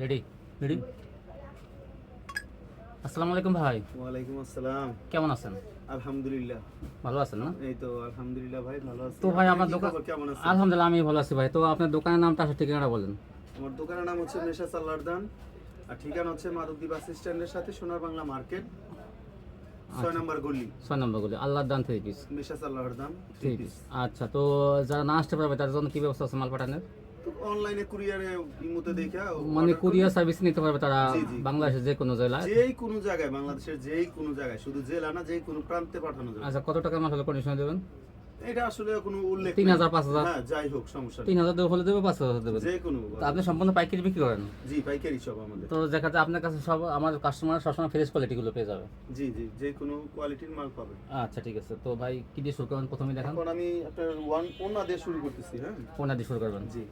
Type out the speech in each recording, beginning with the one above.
Ready ready. আসসালামু আলাইকুম ভাই। ওয়ালাইকুম আসসালাম। কেমন আছেন? আলহামদুলিল্লাহ। ভালো আছেন না? এই তো আলহামদুলিল্লাহ ভাই, ভালো আছি। তো ভাই আপনার আপনার কি দোকান, খবর, কেমন আছেন? আলহামদুলিল্লাহ আমি ভালো আছি ভাই। তো আপনার দোকানের নামটা আসলে ঠিকানাটা বলেন। আমার দোকানের নাম হচ্ছে মেশা সাল্লারদান, আর ঠিকানা হচ্ছে মাধবদী বাস স্ট্যান্ডের সাথে সোনার বাংলা মার্কেট, 6 নম্বর গলি, 6 নম্বর গলি, আল্লাহর দান 3 পিস। মেশা সাল্লারদান 3 3 পিস। পিস। আচ্ছা, তো যারা না আসতে পারবে তাদের জন্য কি ব্যবস্থা আছে মাল পাঠানোর? তো অনলাইনে কুরিয়ারে ইমোতে দেখা মানে কুরিয়ার সার্ভিস নিতে পারবে তারা জি, জি। বাংলাদেশের যে কোনো জেলায়? যেই কোনো জায়গায়, বাংলাদেশের যেই কোনো জায়গায়, শুধু জেলা না, যেই কোনো প্রান্তে পাঠানো যাবে। আচ্ছা, কত টাকার মাল হলে কন্ডিশনে দেবেন? এটা আসলে কোনো উল্লেখ 3000 নেই। 5000? হ্যাঁ, যাই হোক, সমস্যা নেই। 3000 হলে দেবে, 5000 দেবেন? যে কোনো। তো আপনি সম্পূর্ণ পাইকারি বিক্রি করেন? জি, পাইকারি সব আমাদের। তো দেখা যায় আপনার কাছে সব আমার কাস্টমার সবসময় ফ্রেশ কোয়ালিটিগুলো পেয়ে যাবে? জি জি, যে কোনো কোয়ালিটির মাল পাবে। আচ্ছা ঠিক আছে। তো ভাই কি দিয়ে শুরু করবেন প্রথমে দেখান? এখন আমি আপনার ওনা দিয়ে শুরু করতেছি। হ্যাঁ ওনা দিয়ে শুরু করবেন? জি।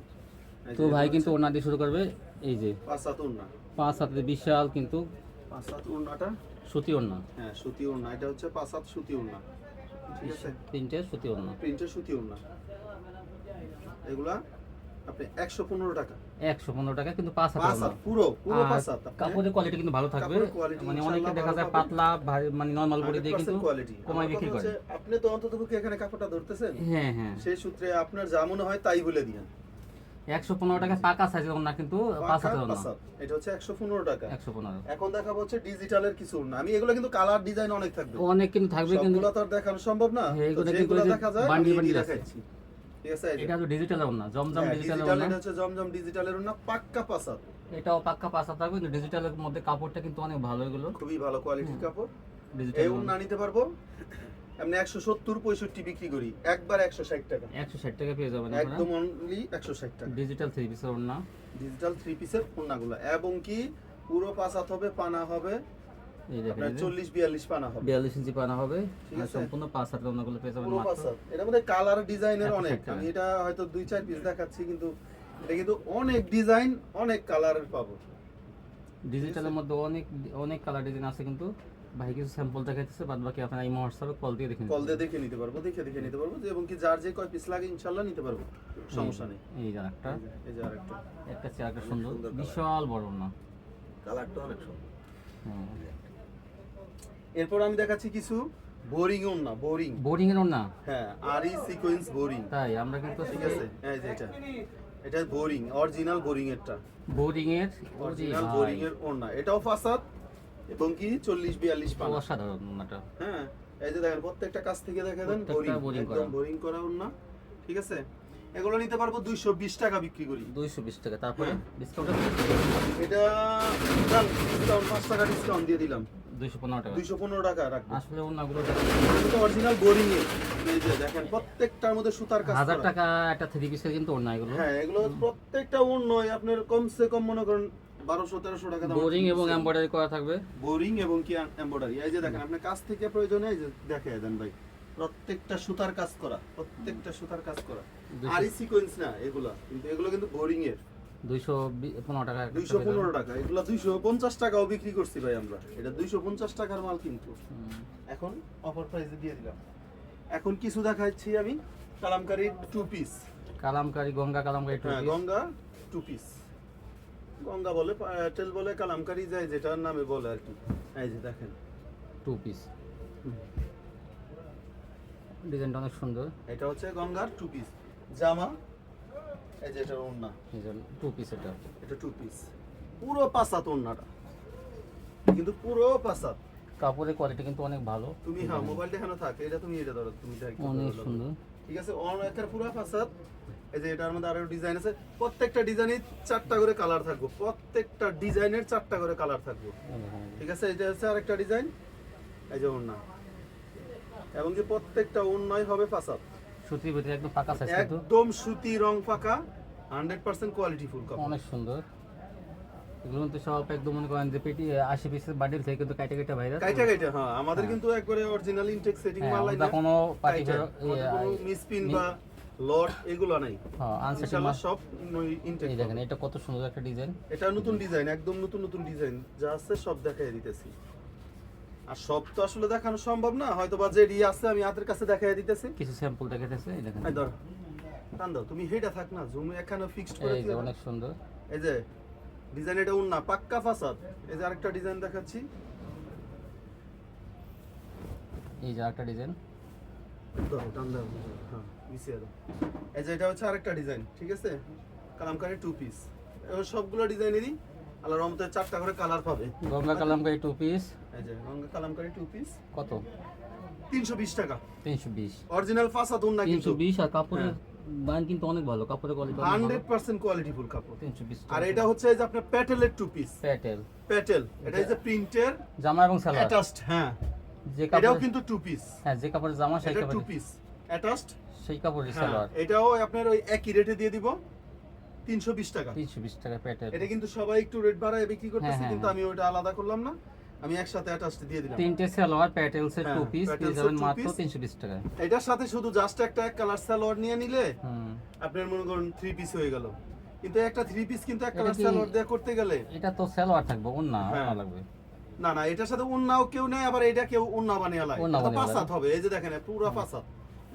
এই তো যে ভাই এটা কিন্তু হচ্ছে ওনা দিয়ে শুরু করবে। এই যে 5/7 ওনা। 5 হাতে বিশাল কিন্তু 5/7 ওনাটা, সুতি ওনা। হ্যাঁ সুতি ওনা। এটা হচ্ছে 5/7 সুতি ওনা, ঠিক আছে। তিনটে সুতি ওনা, প্রিন্টের সুতি ওনা। এগুলা আপনি 115 টাকা। 115 টাকা কিন্তু 5 হাতে ওনা। 5/7 পুরো পুরো 5/7। কাপড়ের কোয়ালিটি কিন্তু ভালো থাকবে। কাপড়ের quality মানে ইনশাআল্লাহ অনেকে দেখা ভালো যায় পাবেন। পাতলা মানে নরমাল বডি দিয়ে কিন্তু কোয়ালিটি কমাই বিক্রি করে। আপনি তো অন্ততপক্ষে এখানে কাপড়টা ধরতেছেন, হ্যাঁ হ্যাঁ। সেই সূত্রে আপনার যা মনে হয় তাই বলে দিয়েন। 115 টাকা পাকা সাইজের ওনা কিন্তু 5 হাতে ওনা। 5/7 এটা হচ্ছে 115 টাকা। 115। এখন দেখাবো হচ্ছে ডিজিটালের কিছু ওড়না। আমি এগুলো কিন্তু কালার ডিজাইন অনেক থাকবে, অনেক কিন্তু থাকবে কিন্তু সবগুলো তো আর দেখানো সম্ভব না। হ্যাঁ, তো এগুলো কিন্তু যেগুলো ওই যে দেখা যায় বান্ডিল আমি বান্ডিল আছে। দেখাচ্ছি, ঠিক আছে। এই যে এটা তো ডিজিটালের ওনা, জমজম ডিজিটালের ডিজিটাল, ওনা। এটা হচ্ছে জমজম ডিজিটালের ওড়না, পাক্কা 5/7। এটাও পাক্কা 5 হাতে থাকবে কিন্তু ডিজিটালের মধ্যে কাপড়টা কিন্তু অনেক ভালো। এগুলো খুবই ভালো কোয়ালিটির কাপড়। ডিজিটাল এই ওড়না নিতে পারবো এমনি 170 65 বিক্রি করি, একবার 160 টাকা, 160 টাকা পেয়ে যাবেন আপনারা। একদম অনলি 160 টাকা। ডিজিটাল 3 পিসের ওড়না। ডিজিটাল 3 পিসের ওড়নাগুলো, এবং কি পুরো 5/7 হবে, পানা হবে এই দেখেন, আপনার 40 42 পানা হবে, 42 ইঞ্চি পানা হবে। ঠিক আর আছে। সম্পূর্ণ 5 হাতের ওড়নাগুলো পেয়ে যাবেন পুরো মাত্র 5/7। এটার মধ্যে কালার ডিজাইনের 160 অনেক, টাকা। আমি এটা হয়তো 2-4 পিস দেখাচ্ছি, কিন্তু এটা কিন্তু অনেক ডিজাইন, অনেক কালারের পাবো। ডিজিটালের মধ্যে অনেক অনেক কালার ডিজাইন আছে কিন্তু ভাই কিছু স্যাম্পল দেখাইতেছে, বাদ বাকি আপনারা এই হোয়াটসঅ্যাপে কল দিয়ে দেখে কল নিতে দিয়ে দেখে নিতে পারবো, দেখে নিতে পারবো যে, এবং কি যার যে কয় পিস লাগে ইনশাআল্লাহ নিতে পারবো, সমস্যা নেই। এই যে একটা, এই যে আরেকটা, একটা চেয়ারটা সুন্দর, সুন্দর colour। বিশাল বড় না। কালারটা অনেক সুন্দর। হ্যাঁ, এরপর আমি দেখাচ্ছি কিছু বোরিং ওড়না, বোরিং। বোরিং এর ওড়না। হ্যাঁ, আরি সিকোয়েন্স বোরিং, তাই আমরা কিন্তু ঠিক আছে। এই যে এটা বোরিং, অরিজিনাল বোরিং এরটা, বোরিং এর অরিজিনাল বোরিং এর ওড়না। এটাও 5/7 এবং কি 40 42 পানা। অসাধারণ ওড়নাটা। হ্যাঁ, এই যে দেখেন প্রত্যেকটা কাছ থেকে দেখে দেন, প্রত্যেকটা বোরিং, boring একদম করা। বোরিং করা ওড়না, ঠিক আছে। এগুলো নিতে পারবো 220 টাকা বিক্রি করি। 220 টাকা। তারপরে হ্যাঁ। ডিসকাউন্ট এটা ডিসকাউন্ট 5 টাকা ডিসকাউন্ট দিয়ে দিলাম, 215 টাকা। 215 টাকা রাখবো। আসলে ওড়নাগুলো এটা অরিজিনাল বোরিং এর। এই যে দেখেন প্রত্যেকটার মধ্যে সুতার কাজ 1000 করা। টাকা একটা 3 পিসের কিন্তু ওড়না এগুলো। হ্যাঁ, এগুলো প্রত্যেকটা ওড়নায় আপনার কমসে কম মনে করেন 1200-1300 টাকা দাম। বোরিং এবং এমব্রয়ডারি করা থাকবে। বোরিং এবং কি এমব্রয়ডারি। এই যে দেখেন আপনার কাছ থেকে প্রয়োজনে এই যে দেখায় দেন ভাই, প্রত্যেকটা সুতার কাজ করা, প্রত্যেকটা সুতার কাজ করা। আরি সিকোয়েন্স না এগুলা, কিন্তু এগুলো কিন্তু বোরিং এর। 215 টাকা একটা 215 টাকা, এগুলা 250 টাকাও বিক্রি করছি ভাই আমরা। এটা 250 টাকার মাল কিন্তু এখন অফার প্রাইসে দিয়ে দিলাম। এখন কিছু দেখাচ্ছি আমি কালামকারী 2 পিস। কালামকারী, গঙ্গা কালামকারী 2 হ্যাঁ, পিস। গঙ্গা 2 পিস। গঙ্গা বলে, টেল বলে, কালামকারী যায় যেটার নামে বলে আর কি। এই যে দেখেন 2 পিস। ডিজাইনটা অনেক সুন্দর। এটা হচ্ছে গঙ্গার 2 পিস জামা। এই যে এটা ওড়না, এই যে 2 পিস এটা। এটা 2 পিস, পুরো 5/7 ওড়নাটা, কিন্তু পুরো 5/7। কাপড়ের কোয়ালিটি কিন্তু অনেক ভালো। তুমি হ্যাঁ, মোবাইল দেখানো থাকে, এটা তুমি এটা ধরো, তুমি দেখো অনেক সুন্দর। ঠিক আছে। অনেকের পুরো 5/7। এই যে এটার মধ্যে আরো ডিজাইন আছে, প্রত্যেকটা ডিজাইনে 4টা করে কালার থাকবে, প্রত্যেকটা ডিজাইনের 4টা করে কালার থাকবে, ঠিক আছে। এটা হচ্ছে আরেকটা ডিজাইন, এই যে ওড়না, এবং যে প্রত্যেকটা ওড়নাই হবে 5/7। সুতির ভিতরে একদম পাকা সাইজ কিন্তু একদম সুতি, রং পাকা, 100% কোয়ালিটি ফুল কাপড়। অনেক সুন্দর। এগুলো কিন্তু সব একদম মনে করেন যে পেটি 80 পিসের বান্ডিল থেকে কিন্তু কাইটা কাইটা ভাইরাস। কাইটা কাইটা, হ্যাঁ আমাদের কিন্তু একবারে অরিজিনাল ইনটেক সেটিং মাল নাই না, কোনো পার্টি কাইটা। আমাদের কোনো মিসপিন বা লট এগুলো নাই, হ্যাঁ আনসেটিং ইনশাআল্লাহ সব ইনটেক। এই দেখেন এটা কত সুন্দর একটা ডিজাইন। এটা নতুন ডিজাইন, একদম নতুন নতুন ডিজাইন যা আছে সব দেখাই দিতেছি। আর সব তো আসলে দেখানো সম্ভব না, হয়তো বা যেডি আছে আমি হাতের কাছে দেখাই দিতেছি। কিছু স্যাম্পল দেখাইতেছে এই দেখেন। এই ধর টান দাও, তুমি হেডা থাক না, জুম এখানে ফিক্সড করে এই যে দিও। অনেক সুন্দর। এই যে ডিজাইন এটা উন্না পাক্কা ফাসাদ। এই যে আরেকটা ডিজাইন দেখাচ্ছি, এই যে একটা ডিজাইন, ধরো টান দাও, হ্যাঁ মিশিয়ে দাও। এই যে এটা হচ্ছে আরেকটা ডিজাইন, ঠিক আছে, কালামকারী টু পিস। এবার সবগুলো ডিজাইনেরই আল্লাহর রহমতে 4টা করে কালার পাবে। গঙ্গা কালামকারী 2 পিস এই যে রঙা কালামকারী টু পিস কত? 320 টাকা। 320, অরিজিনাল ফাসাদ উন্না কিন্তু 320। আর কাপড়ের মান কিন্তু অনেক ভালো, কাপড়ের কোয়ালিটি 100% কোয়ালিটিফুল কাপড়। 320 আর এটা হচ্ছে এই যে আপনার প্যাটেলের টু পিস। প্যাটেল প্যাটেল এটা এই যে প্রিন্টের জামা এবং সালোয়ার অ্যাটাচড, হ্যাঁ যে এটাও কাপড়, কিন্তু টু পিস। হ্যাঁ যে কাপড়ের জামা সেই এটা টু কাপড়, পিস অ্যাটাচড, সেই কাপড়ের হ্যাঁ সালোয়ার। এটাও আপনার ওই একই রেটে দিয়ে দিব 320 টাকা। 320 টাকা প্যাটেল। এটা কিন্তু সবাই একটু রেট বাড়ায় বিক্রি করতেছে, হ্যাঁ, কিন্তু হ্যাঁ। আমি ওটা আলাদা করলাম না, আমি একসাথে অ্যাটাচড দিয়ে দিলাম। তিনটে সালোয়ার প্যাটেলসের হ্যাঁ, 2 পিস পেয়ে প্যাটেলসের যাবেন two মাত্র piece। 320 টাকায়। এটার সাথে শুধু জাস্ট একটা এক কালার সালোয়ার নিয়ে নিলে হুম, আপনার মনে করুন 3 পিস হয়ে গেল। কিন্তু একটা 3 পিস কিন্তু এক এটা কালার কি- সালোয়ার দিয়ে করতে গেলে এটা তো সালোয়ার থাকবে, ওন্না হ্যাঁ। ওন্না লাগবে। না না, এটার সাথে উন্নাও কেউ নেই, আবার এটা কেউ উন্না বানিয়ে লাগে। উন্না এটা বানিয়ে পাসাত হবে, এই যে দেখেন পুরো পাসাত,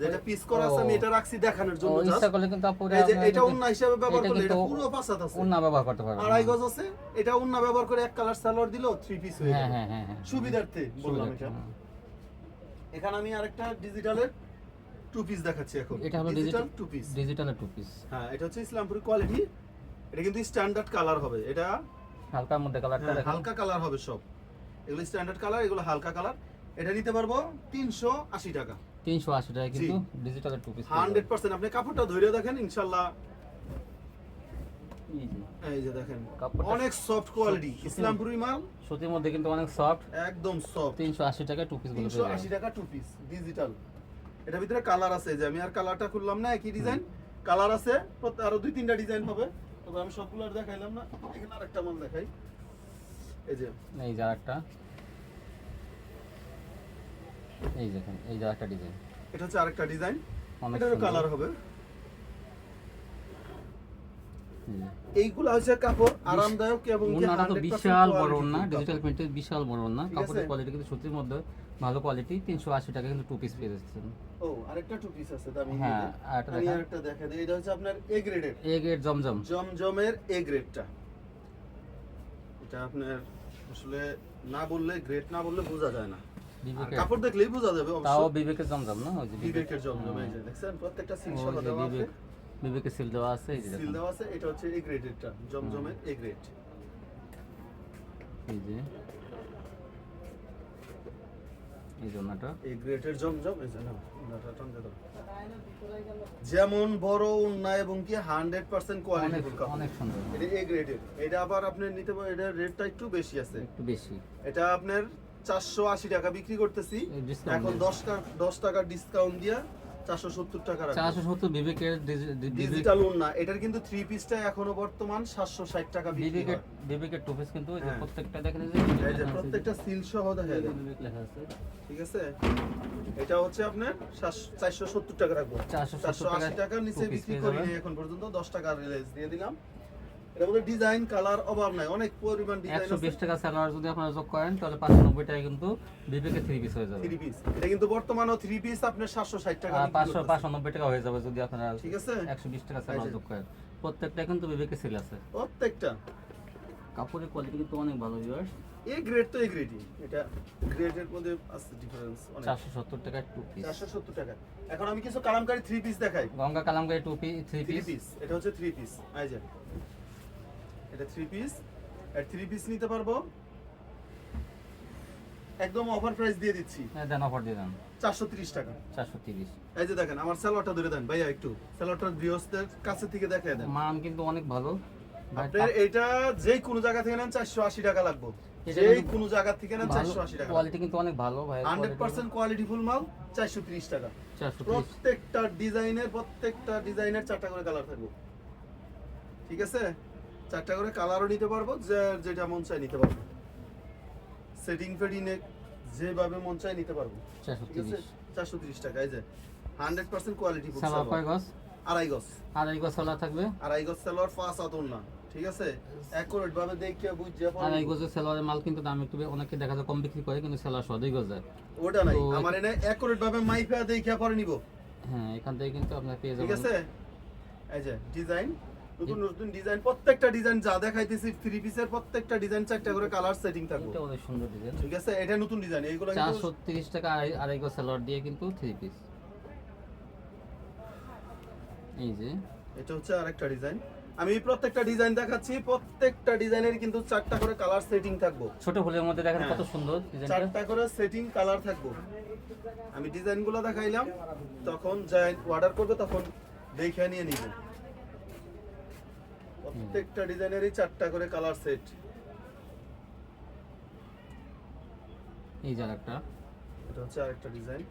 যেটা পিস করা আছে ও। আমি এটা রাখছি দেখানোর ও জন্য just। ইচ্ছা করলে কিন্তু আপুরে এই যে আপনারা এটা কিন্তু উন্না হিসেবে ব্যবহার এটা করলে এটা কিন্তু পুরো পাসাত আছে। ওন্না ব্যবহার করতে পারবেন। 2.5 গজ আছে, এটা উন্না ব্যবহার করে এক কালার সালোয়ার দিলেও 3 পিস হয়ে হ্যাঁ যাবে। হ্যাঁ হ্যাঁ হ্যাঁ, সুবিধার্থে বললাম সুবিধার্থে, এটা। হুম। এখানে আমি আরেকটা ডিজিটালের 2 পিস দেখাচ্ছি এখন। এটা হলো ডিজিটাল 2 পিস। ডিজিটালের 2 পিস, হ্যাঁ এটা হচ্ছে ইসলামপুরি কোয়ালিটি। এটা কিন্তু স্ট্যান্ডার্ড কালার হবে, এটা হালকার মধ্যে কালারটা হ্যাঁ, দেখেন। হালকা কালার হবে সব। এগুলো স্ট্যান্ডার্ড কালার, এগুলো হালকা কালার। এটা নিতে পারবো 380 টাকা। 380 টাকা কিন্তু জি। ডিজিটালের 2 পিস। 100% আপনি কাপড়টা ধরে দেখেন ইনশাআল্লাহ। এই যে দেখেন কাপড়টা অনেক সফট কোয়ালিটি, ইসলামপুরি মাল, সুতির মধ্যে কিন্তু অনেক সফট। একদম সফট। 380 টাকা 2 পিস গুলো পেয়ে 380 টাকা 2 পিস ডিজিটাল। এটার ভিতরে কালার আছে, যে আমি আর কালারটা খুললাম না, একই ডিজাইন কালার আছে, আরো 2-3টা ডিজাইন হবে, তবে আমি সবগুলো আর দেখাইলাম না। এখানে আরেকটা মাল দেখাই, এই যে যাবেন। এই যে আরেকটা, এই দেখেন এই যে আরেকটা ডিজাইন, এটা হচ্ছে আরেকটা ডিজাইন, অনেক এটারও সুন্দর। কালার হবে। হুম। এইগুলা হচ্ছে কাপড় আরামদায়ক এবং কি ওন্নাটা তো 100% বিশাল বড় quality ওন্না, full ডিজিটাল কাপড়। প্রিন্টের বিশাল বড় ওন্না। ঠিক কাপড়ের আছে? কোয়ালিটি কিন্তু সুতির মধ্যে ভালো কোয়ালিটি। 380 টাকা কিন্তু 2 পিস পেয়ে যাচ্ছেন। ও আরেকটা টু পিস আছে, দামি। হ্যাঁ, আরেকটা আমি দেখান। আরেকটা দেখা দিই, এটা হচ্ছে আপনার এ গ্রেডের, এ গ্রেড জমজম। জমজমের এ গ্রেডটা। এটা আপনার আসলে না বললে, গ্রেড না বললে বোঝা যায় না, আর বিবেকের, কাপড় দেখলেই বোঝা যাবে তাও অবশ্য। বিবেকের জমজম না, ওই যে বিবেকের জমজম, এই যে দেখছেন প্রত্যেকটা সিল ওই সহ যে দেওয়া আছে, বিবেক, বিবেকের সিল দেওয়া আছে, এই যে সিল দেখুন। দেওয়া আছে। এটা হচ্ছে এ গ্রেডেরটা, জমজমের এ গ্রেড। এই যে এই জন্যটা এই গ্রেডের জমজম, এই যে না উন্নাটা টানতে দাও। যেমন বড় উন্না এবং কি 100% অনেক কোয়ালিটিফুল কাপড়। অনেক সুন্দর, এটা এ গ্রেডের। এটা আবার আপনি নিতে পারেন, এটার রেটটা একটু বেশি আছে। একটু বেশি। এটা আপনার 480 টাকা বিক্রি করতেছি, এই discount এখন দিয়ে। 10 টাকা ডিসকাউন্ট দিয়া 470 টাকা রাখবো। 470 বিবেকের ডিজিটাল উন্না, এটার কিন্তু 3 পিসটা এখনো বর্তমান 760 টাকা বিক্রি বিবেকের হয়। বিবেকের 2 পিস কিন্তু ওই যে হ্যাঁ। প্রত্যেকটা দেখেন, এই যে এই যে প্রত্যেকটা সিল সহ দেখা যায়, বিবেক লেখা আছে। ঠিক আছে। এটা হচ্ছে আপনার 470 টাকা রাখবো। 480 টাকার নিচে two piece বিক্রি পেয়ে করি যাবেন। নাই এখন পর্যন্ত, 10 টাকা রিলাইজ দিয়ে দিলাম। এর মধ্যে ডিজাইন কালার অভাব নাই, অনেক পরিমাণ ডিজাইন আছে। 120 টাকা সালোয়ার যদি আপনারা যোগ করেন তাহলে 590 টাকা কিন্তু বিবেকের 3 পিস হয়ে যাবে। 3 পিস, এটা কিন্তু বর্তমানে 3 পিস আপনার 760 টাকা আর বিক্রি 500 করতেছে। 590 টাকা হয়ে যাবে যদি আপনারা ঠিক আছে, 120 টাকা সালোয়ার এই যে। যোগ করেন। প্রত্যেকটা কিন্তু বিবেকের সেল আছে। প্রত্যেকটা কাপড়ের কোয়ালিটি কিন্তু অনেক ভালো ভিউয়ার্স। এই গ্রেড তো এই গ্রেডই, এটা গ্রেডের মধ্যে আছে ডিফারেন্স অনেক। 470 টাকা 2 পিস। 470 টাকা। এখন আমি কিছু কালামকারী 3 পিস দেখাই। Ganga Kalamkari 2 piece 3 3 piece. Piece, এটা হচ্ছে 3 পিস, এই যে এটা 3 পিস। আর 3 পিস নিতে পারবো একদম অফার প্রাইস দিয়ে দিচ্ছি, দেন অফার দিয়ে দেন 430 টাকা। 430। এই যে দেখেন আমার সালোয়ারটা ধরে দেন ভাইয়া, একটু সালোয়ারটা ভিউয়ার্সদের কাছে থেকে দেখায় দেন। মান কিন্তু অনেক ভালো ভাই। আপনার এটা যে কোনো জায়গা থেকে নেন 480 টাকা লাগবে, এটা যে কিন্তু কোনো জায়গা থেকে নেন 480 টাকা। কোয়ালিটি কিন্তু অনেক ভালো ভাই। 100% কোয়ালিটিফুল মাল 430 টাকা। 430। প্রত্যেকটা ডিজাইনের 4টা করে কালার থাকবে, ঠিক আছে। 4টা করে কালারও নিতে পারবো, যেটা মন চাই নিতে পারবো, সেটিং ফেডিনে যেভাবে মন চাই নিতে পারবো, ঠিক আছে। 430। 430 টাকা। এই যে 100% কোয়ালিটিফুল সালোয়ার কয় গজ? আড়াই গজ। আড়াই গজ সালোয়ার থাকবে। আড়াই গজ সালোয়ার, 5 আতর না, ঠিক আছে। অ্যাকুরেট ভাবে দেখে বুঝে আড়াই গজের সালোয়ারের মাল কিন্তু দাম একটু অনেকে দেখা যায় কম বিক্রি করে, কিন্তু সালোয়ার 2 গজ যায়। ওটা নাই, তো- আমার এনে অ্যাকুরেট ভাবে মাইফা দেখে পরে নিব, হ্যাঁ, এখান থেকে কিন্তু আপনারা পেয়ে ঠিক যাবেন। আছে। এই যে ডিজাইন, নতুন নতুন ডিজাইন, প্রত্যেকটা ডিজাইন যা দেখাইতেছি থ্রি পিসের প্রত্যেকটা ডিজাইন চারটা করে কালার সেটিং থাকবে। এটা অনেক সুন্দর ডিজাইন। ঠিক আছে, এটা নতুন ডিজাইন, এইগুলো কিন্তু 430 টাকা আড়াই গো সালোয়ার দিয়ে কিন্তু 3 পিস। এই যে এটা হচ্ছে আরেকটা ডিজাইন। আমি প্রত্যেকটা ডিজাইন দেখাচ্ছি, প্রত্যেকটা ডিজাইনের কিন্তু চারটা করে কালার সেটিং থাকবো। ছোট ফুলের মধ্যে দেখেন হ্যাঁ। কত সুন্দর ডিজাইনটা। চারটা করে সেটিং কালার থাকবো। আমি ডিজাইনগুলো দেখাইলাম, তখন যাই অর্ডার করবে তখন দেখে নিয়ে নিব। প্রত্যেকটা ডিজাইনেরই চারটা করে কালার সেট। এই যে আরেকটা। এটা হচ্ছে আরেকটা ডিজাইন।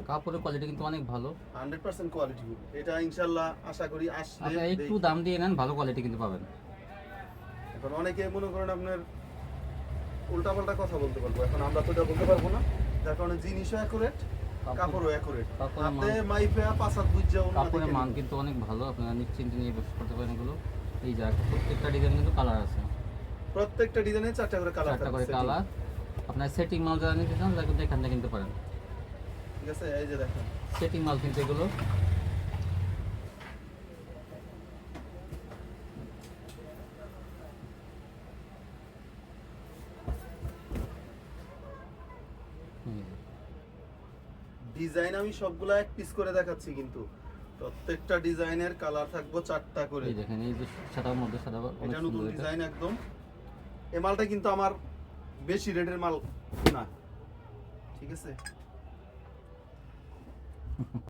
কাপড়ের কোয়ালিটি কিন্তু অনেক ভালো। 100% কোয়ালিটি। এটা ইনশাআল্লাহ আশা করি আসলে আপনারা একটু দাম দিয়ে নেন, ভালো কোয়ালিটি কিন্তু পাবেন। এখন অনেকে মনে করেন আপনার উল্টাপাল্টা কথা বলতে পারবো, এখন আমরা তো এটা বলতে পারবো না, যার কারণে জিনিসও অ্যাকুরেট, কাপড়ও অ্যাকুরেট। কাপড়ের হাতে মান- মাইপে পাসাত বুঝছে কাপড়ের মান কিন্তু অনেক ভালো, আপনারা নিশ্চিন্তে নিয়ে ব্যবসা করতে পারেন এগুলো। এই যে প্রত্যেকটা ডিজাইন কিন্তু কালার আছে, প্রত্যেকটা ডিজাইনে চারটা করে কালার চারটা করে কালার। আপনার সেটিং মাল যারা নিতে চান তারা কিন্তু এখান থেকে কিনতে পারেন। ঠিক আছে, এই যে দেখেন সেটিং মাল কিন্তু এগুলো। ডিজাইন আমি সবগুলা এক পিস করে দেখাচ্ছি, কিন্তু প্রত্যেকটা ডিজাইনের কালার থাকবো চারটা করে। এই দেখেন এই যে সাদার মধ্যে সাদা অনেক এটা নতুন সুন্দর এটা। ডিজাইন একদম। এই মালটা কিন্তু আমার বেশি রেটের মাল না, ঠিক আছে।